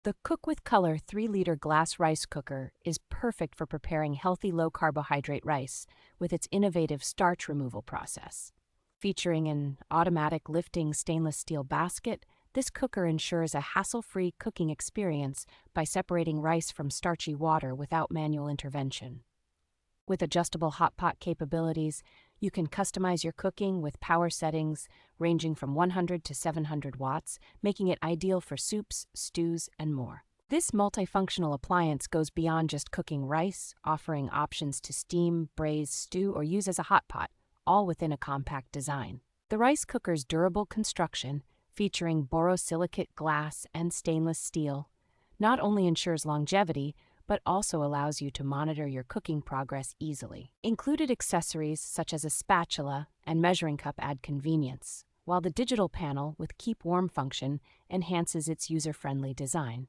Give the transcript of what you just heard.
The Cook with Color 3-liter glass rice cooker is perfect for preparing healthy low-carbohydrate rice with its innovative starch removal process. Featuring an automatic lifting stainless steel basket, this cooker ensures a hassle-free cooking experience by separating rice from starchy water without manual intervention. With adjustable hotpot capabilities, you can customize your cooking with power settings ranging from 100 to 700 watts, making it ideal for soups, stews, and more. This multifunctional appliance goes beyond just cooking rice, offering options to steam, braise, stew, or use as a hot pot, all within a compact design. The rice cooker's durable construction, featuring borosilicate glass and stainless steel, not only ensures longevity, but also allows you to monitor your cooking progress easily. Included accessories such as a spatula and measuring cup add convenience, while the digital panel with Keep Warm function enhances its user-friendly design.